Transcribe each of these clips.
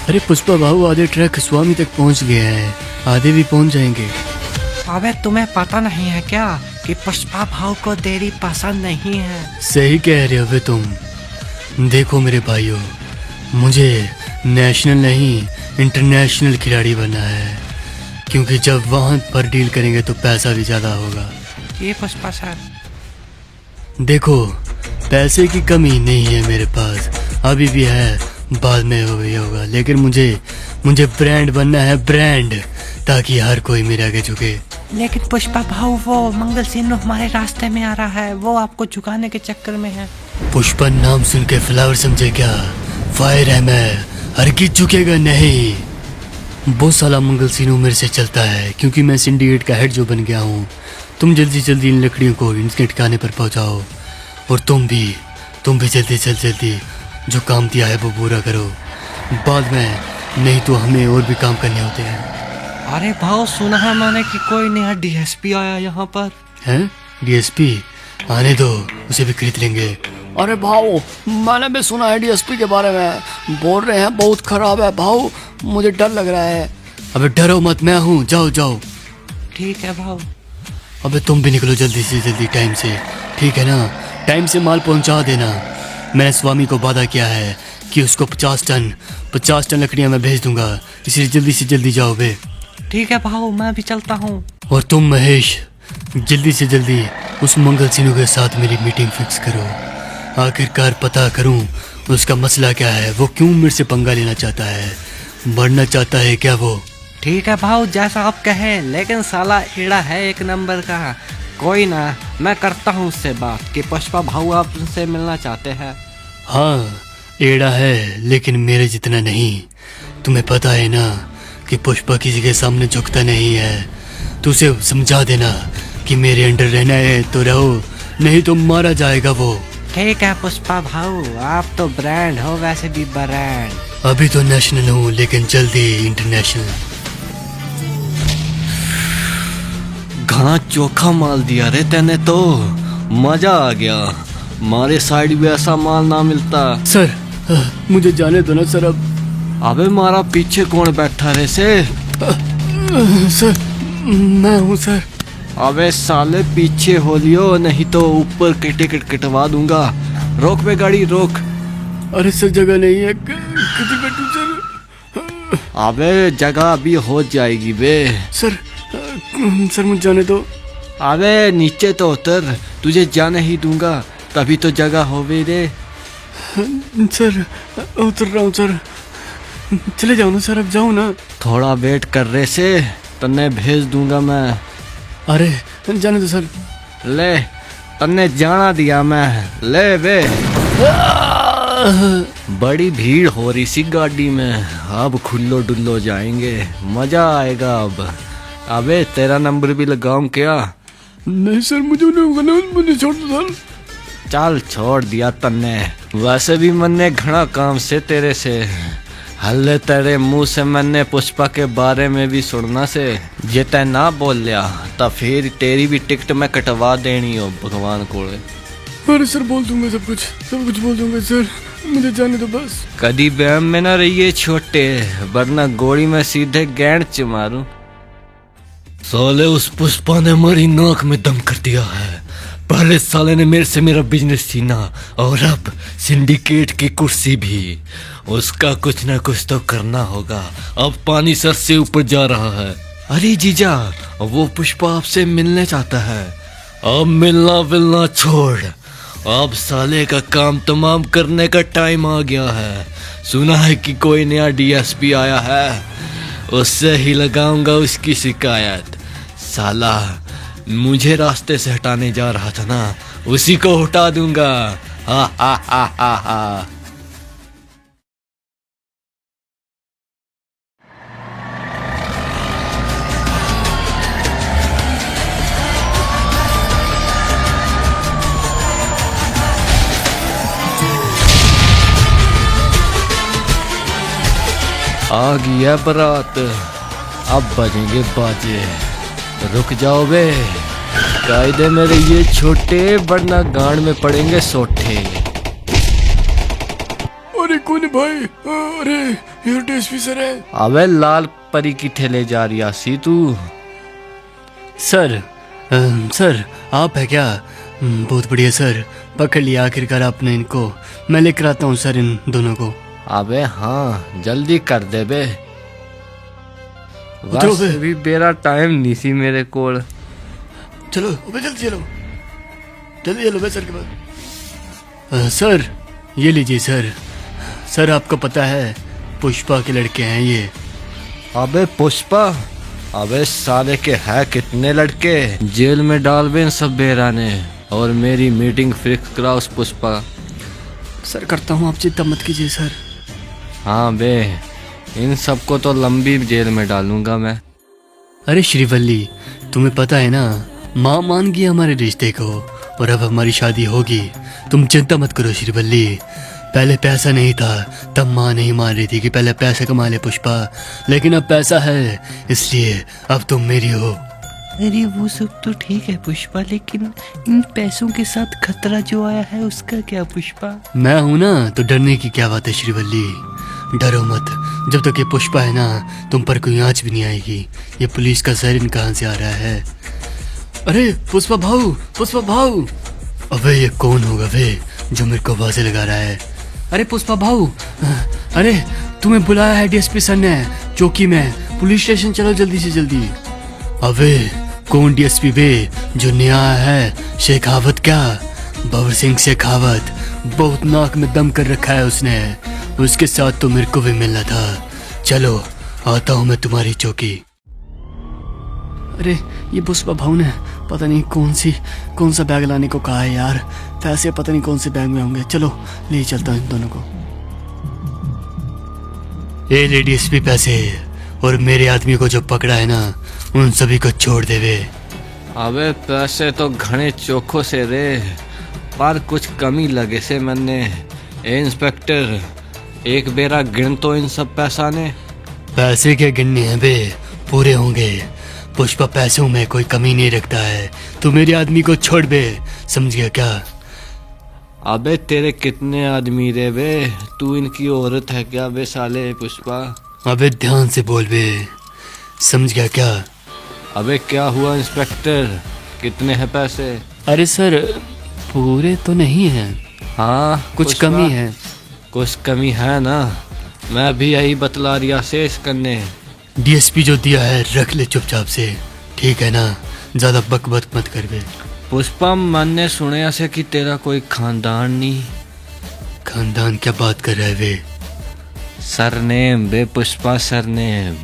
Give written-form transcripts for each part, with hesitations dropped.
अरे पुष्पा भाऊ, आधे ट्रक स्वामी तक पहुंच गए हैं, आधे भी पहुंच जाएंगे। अबे तुम्हें पता नहीं है क्या कि पुष्पा भाऊ को देरी पसंद नहीं है। सही कह रहे हो बे तुम। देखो मेरे भाइयों, मुझे नेशनल नहीं इंटरनेशनल खिलाड़ी बनना है, क्योंकि जब वहाँ पर डील करेंगे तो पैसा भी ज़्यादा होगा। ये पुष्पा सर, देखो पैसे की कमी नहीं है मेरे पास, अभी भी है, बाद में होगा, लेकिन मुझे ब्रांड बनना है, ब्रांड, ताकि हर कोई मेरे आगे झुके। लेकिन पुष्पा भाऊ वो मंगल सिंह हमारे रास्ते में आ रहा है, वो आपको झुकाने के चक्कर में है। पुष्पा नाम सुन के फ्लावर समझे क्या? फायर है मैं, हरगिज झुकेगा नहीं। बहुत साला मंगल सिंह मेरे से चलता है, क्योंकि मैं सिंडिकेट का हेड जो बन गया हूँ। तुम जल्दी जल्दी इन लकड़ियों को इनके ठिकाने पर पहुँचाओ, और तुम भी जल्दी जो काम दिया है वो पूरा करो, बाद में नहीं तो हमें और भी काम करने होते हैं। अरे भाऊ, सुना है मैंने कि कोई नया डीएसपी आया यहाँ पर। हैं? डीएसपी? आने दो, उसे भी खरीद लेंगे। अरे भाऊ, मैंने भी सुना है डीएसपी के बारे में, बोल रहे हैं बहुत खराब है भाऊ, मुझे डर लग रहा है। अबे डरो मत, मैं हूँ, जाओ। ठीक है भाऊ। अबे तुम भी निकलो जल्दी से जल्दी, टाइम से, ठीक है ना? टाइम से माल पहुंचा देना। मैंने स्वामी को वादा किया है कि उसको 50 टन लकड़ियां मैं भेज दूंगा, इसलिए जल्दी से जल्दी जाओ बे। ठीक है भाऊ, मैं भी चलता हूँ। और तुम महेश, जल्दी से जल्दी उस मंगल सिन्हू के साथ मेरी मीटिंग फिक्स करो, आखिरकार पता करूं उसका मसला क्या है, वो क्यों मेरे से पंगा लेना चाहता है, मरना चाहता है क्या वो? ठीक है भाऊ, जैसा आप कहें, लेकिन साला एड़ा है एक नंबर का। कोई ना, मैं करता हूँ उससे बात कि पुष्पा भाऊ आप उनसे मिलना चाहते हैं। हाँ, एड़ा है, लेकिन मेरे जितना नहीं। तुम्हें पता है ना कि पुष्पा किसी के सामने झुकता नहीं है। तू उसे समझा देना कि मेरे अंडर रहना है तो रहो, नहीं तो मारा जाएगा वो। ठीक है पुष्पा भाऊ, आप तो ब्रांड हो, वैसे भी ब्रांड। अभी तो नेशनल हूँ, लेकिन जल्दी इंटरनेशनल। घना चोखा माल दिया रे तेने तो, मजा आ गया। हमारे साइड भी ऐसा माल ना मिलता। सर मुझे जाने दो ना सर अब। अबे मारा पीछे कौन बैठा रे से? सर मैं हूँ सर। अबे साले पीछे हो लियो, नहीं तो ऊपर के टिकट कटवा दूंगा। रोक बे गाड़ी, रोक। अरे सर जगह नहीं है, कितनी बैठूं सर? अबे जगह अभी हो जाएगी बे। सर मुझे जाने दो। अबे नीचे तो उतर, तुझे जाने ही दूंगा, तभी तो जगह हो बे रे। सर उतर रहा हूँ सर, चले जाओ ना सर, अब जाओ ना। थोड़ा वेट कर रहे से, तन्ने भेज दूंगा मैं। अरे जाने दो सर। ले, तन्ने जाना दिया मैं, ले बे। बड़ी भीड़ हो रही सी गाड़ी में, अब खुल्लो डुल्लो जाएंगे, मजा आएगा अब। अबे तेरा नंबर भी लगाऊं क्या? नहीं सर, मुझे छोड़ दो सर। चल छोड़ दिया तन्ने, वैसे भी मैंने घना काम से तेरे से। हल्ले तेरे मुंह से मैंने पुष्पा के बारे में भी सुनना से, जे तै ना बोल लिया तो फिर तेरी भी टिकट मैं कटवा देनी हो भगवान को। अरे सर बोल दूंगा, सब कुछ बोल दूंगा सर, मुझे जाने दो बस। कभी बैम में ना रहिए छोटे, वरना गोली में सीधे गैंड च मारूं। साले उस पुष्पा ने हमारी नाक में दम कर दिया है। पहले साले ने मेरे से मेरा बिजनेस छीना, और अब सिंडिकेट की कुर्सी भी। उसका कुछ ना कुछ तो करना होगा, अब पानी सर से ऊपर जा रहा है। अरे जीजा, वो पुष्पा आपसे मिलने चाहता है। अब मिलना छोड़, अब साले का काम तमाम करने का टाइम आ गया है। सुना है कि कोई नया डीएसपी आया है, उससे ही लगाऊंगा उसकी शिकायत। साला मुझे रास्ते से हटाने जा रहा था ना, उसी को हटा दूंगा। हा हा हा हा हा। आ गया बारात, अब बजेंगे बाजे। रुक जाओ बे, कायदे में रहिए छोटे, वरना गांड में पड़ेंगे सोठे। अरे कौन है भाई? अरे ये डीएसपी सर है। अबे लाल परी की ठेले जा रही सी तू। सर सर आप है क्या? बहुत बढ़िया सर, पकड़ लिया आखिरकार आपने इनको। मैं लेकर आता हूँ सर इन दोनों को। अबे हाँ जल्दी कर दे बे, उतरो बस बे। अभी मेरा टाइम नहीं सी मेरे कोल। चलो अबे जल्दी चलो, जल्दी चलो बे सर के पास। सर ये लीजिए सर। सर आपको पता है पुष्पा के लड़के हैं ये। अबे पुष्पा, अबे साले के है कितने लड़के, जेल में डाल बे इन सब बेरा ने, और मेरी मीटिंग फिक्स करा उस पुष्पा। सर करता हूँ, आप चिंता मत कीजिए सर। हाँ बे, इन सबको तो लंबी जेल में डालूंगा मैं। अरे श्रीवल्ली, तुम्हें पता है ना, माँ मान गई हमारे रिश्ते को और अब हमारी शादी होगी। तुम चिंता मत करो श्रीवल्ली। पहले पैसा नहीं था तब माँ नहीं मान रही थी कि पहले पैसा कमा ले पुष्पा, लेकिन अब पैसा है इसलिए अब तुम मेरी हो। अरे वो सब तो ठीक है पुष्पा, लेकिन इन पैसों के साथ खतरा जो आया है उसका क्या पुष्पा? मैं हूं ना तो डरने की क्या बात है श्रीवल्ली। डरो मत, जब तक ये पुष्पा है ना तुम पर कोई आँच भी नहीं आएगी। ये पुलिस का सायरन कहाँ से आ रहा है? अरे पुष्पा भाऊ, पुष्पा भाऊ। अबे ये कौन होगा वे जो मेरे को आवाज़ें लगा रहा है? अरे पुष्पा भाऊ, अरे तुम्हें बुलाया है डीएसपी सर ने चौकी में, पुलिस स्टेशन चलो जल्दी से जल्दी। अबे कौन डीएसपी बे जो नया है? शेखावत क्या? बाबर सिंह शेखावत, बहुत नाक में दम कर रखा है उसने। उसके साथ तो मेरे को भी मिलना था। चलो आता हूँ मैं तुम्हारी चौकी। अरे ये पुष्पा भाऊ ने पता नहीं कौन सा बैग लाने को कहा है यार। पैसे पता नहीं कौन से बैग में होंगे। चलो ले चलता हूँ इन दोनों को। ये ले डीएसपी पैसे, और मेरे आदमी को जो पकड़ा है ना उन सभी को छोड़ देवे। अबे पैसे तो घने चोखो से रे, पर कुछ कमी लगे से मैंने। ए इंस्पेक्टर, एक बेरा गिन तो इन सब पैसा ने। पैसे के गिनने हैं बे, पूरे होंगे। पुष्पा पैसों में कोई कमी नहीं रखता है। तू मेरे आदमी को छोड़ बे, समझ गया क्या? अबे तेरे कितने आदमी रे बे, तू इनकी औरत है क्या बे साले पुष्पा? अबे ध्यान से बोल बे, समझ गया क्या? अबे क्या हुआ इंस्पेक्टर, कितने हैं पैसे? अरे सर पूरे तो नहीं हैं, हाँ कुछ पुष्पा, कमी है। कुछ कमी है ना, मैं भी यही बतला रिया शेष करने। डीएसपी जो दिया है रख ले चुपचाप से, ठीक है ना? ज्यादा बक बक मत कर बे। पुष्पा मैंने सुने ऐसे कि तेरा कोई खानदान नहीं। खानदान क्या बात कर रहे वे? सरनेम बे पुष्पा, सरनेम।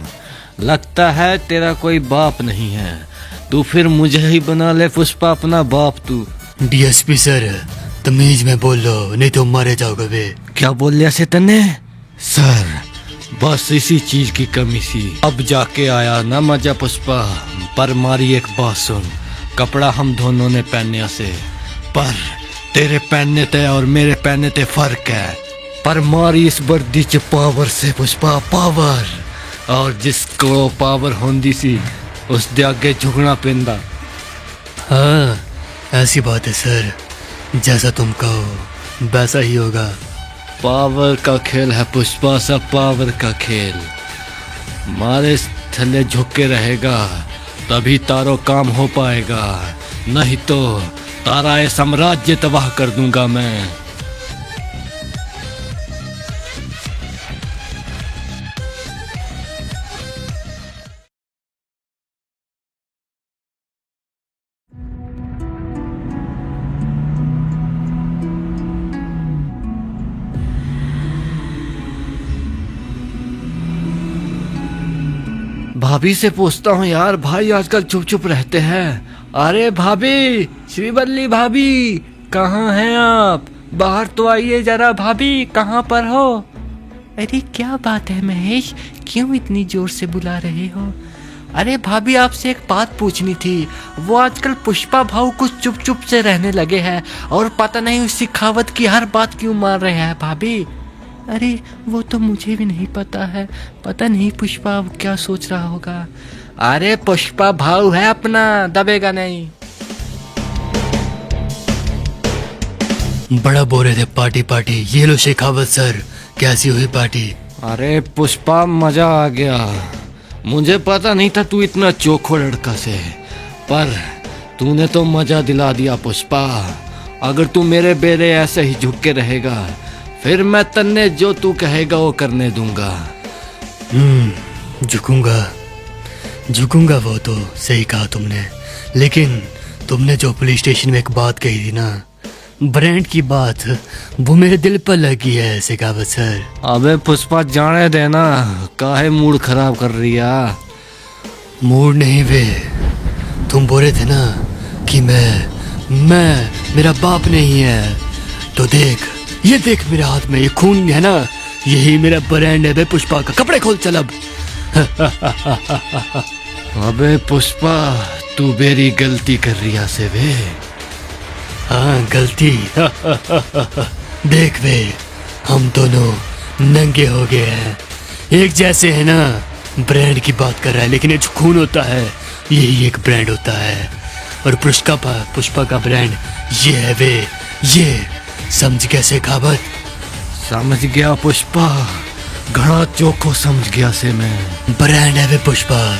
लगता है तेरा कोई बाप नहीं है, तू फिर मुझे ही बना ले पुष्पा अपना बाप तू। डीएसपी सर तमीज में बोल लो, नहीं तो मारे जाओगे बे। क्या बोल लिया से तने? सर बस इसी चीज की कमी सी, अब जाके आया ना मजा पुष्पा। पर मारी एक बात सुन, कपड़ा हम दोनों ने पहने से, पर तेरे पहनने ते और मेरे पहनने ते फर्क है। पर मारी इस वर्दी च पावर से पुष्पा, पावर। और जिसको पावर होंदी सी उस दे आगे झुकना पेंदा। हाँ ऐसी बात है सर, जैसा तुम कहो वैसा ही होगा। पावर का खेल है पुष्पा, सा पावर का खेल। मारे थल्ले झुके रहेगा तभी तारो काम हो पाएगा, नहीं तो तारा ये साम्राज्य तबाह कर दूंगा मैं। भाभी से पूछता हूँ यार, भाई आजकल चुप चुप रहते हैं। अरे भाभी, श्रीवल्ली भाभी, कहाँ हैं आप? बाहर तो आइए जरा। भाभी कहाँ पर हो? अरे क्या बात है महेश, क्यों इतनी जोर से बुला रहे हो? अरे भाभी आपसे एक बात पूछनी थी। वो आजकल पुष्पा भाऊ कुछ चुप चुप से रहने लगे हैं और पता नहीं उस सिखावत की हर बात क्यों मार रहे हैं भाभी। अरे वो तो मुझे भी नहीं पता है, पता नहीं पुष्पा अब क्या सोच रहा होगा। अरे पुष्पा भाऊ है अपना, दबेगा नहीं। बड़ा बोल रहे थे पार्टी पार्टी। ये लो शेखावत सर, कैसी हुई पार्टी? अरे पुष्पा, मजा आ गया। मुझे पता नहीं था तू इतना चोखो लड़का से, पर तूने तो मजा दिला दिया पुष्पा। अगर तू मेरे बेरे ऐसे ही झुक के रहेगा, फिर मैं तन्ने जो तू कहेगा वो करने दूंगा। झुकूंगा वो तो सही कहा तुमने, लेकिन तुमने जो पुलिस स्टेशन में एक बात कही थी ना, ब्रांड की बात, वो मेरे दिल पर लगी है शेखावत सर। अबे पुष्पा, जाने देना, काहे मूड खराब कर रही है? मूड नहीं वे, तुम बोल रहे थे ना कि मैं मेरा बाप नहीं है, तो देख, ये देख मेरे हाथ में ये खून है ना, यही मेरा ब्रांड है बे पुष्पा का। कपड़े खोल चल अब। अबे पुष्पा, तू मेरी गलती कर रही से वे। हाँ गलती। देख वे, हम दोनों नंगे हो गए हैं, एक जैसे है ना। ब्रांड की बात कर रहा है, लेकिन ये जो खून होता है यही एक ब्रांड होता है। और पुष्पा का ब्रांड ये है वे, ये समझ गया शेखावत? समझ गया पुष्पा, घड़ा चोखो समझ गया से मैं। ब्रांड है वे पुष्पा,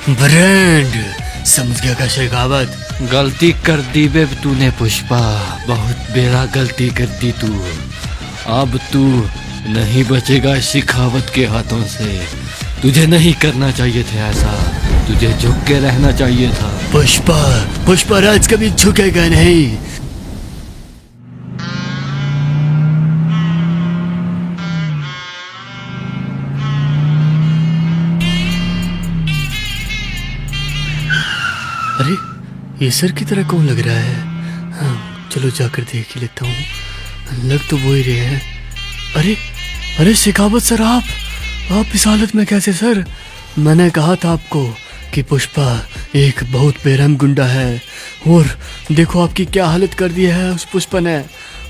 ब्रांड समझ गया का शेखावत? गलती कर दी बे तूने पुष्पा, बहुत बेरा गलती कर दी तू। अब तू नहीं बचेगा शेखावत के हाथों से। तुझे नहीं करना चाहिए था ऐसा, तुझे झुक के रहना चाहिए था। पुष्पा राज कभी झुकेगा नहीं। अरे ये सर की तरह कौन लग रहा है? हाँ चलो जाकर देख ही लेता हूँ, लग तो वो ही रहे हैं। अरे शेखावत सर, आप इस हालत में कैसे सर? मैंने कहा था आपको कि पुष्पा एक बहुत बेरहम गुंडा है, और देखो आपकी क्या हालत कर दी है उस पुष्पा ने।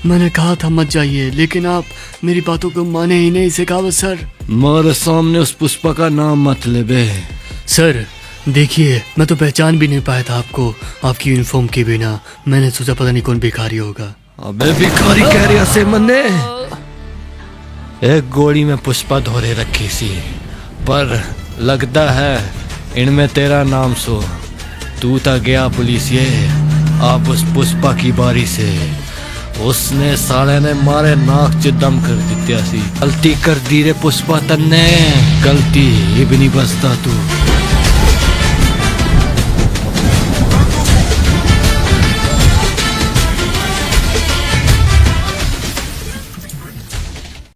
मैंने कहा था मत जाइए, लेकिन आप मेरी बातों को माने ही नहीं शेखावत सर। मेरे सामने उस पुष्पा का नाम मत ले बे। सर देखिए, मैं तो पहचान भी नहीं पाया था आपको, आपकी यूनिफॉर्म के बिना। मैंने सोचा पता नहीं कौन भिखारी होगा। अबे भिखारी कह रही से मन्ने। एक गोली में पुष्पा धोरे रखी सी, पर लगता है इनमें तेरा नाम सो। तू था गया पुलिस ये, आप उस पुष्पा की बारी से। उसने साले ने मारे नाक च दम कर दित्या सी। गलती कर दी रे पुष्पा तन्ने, गलती इब नहीं बसता तू।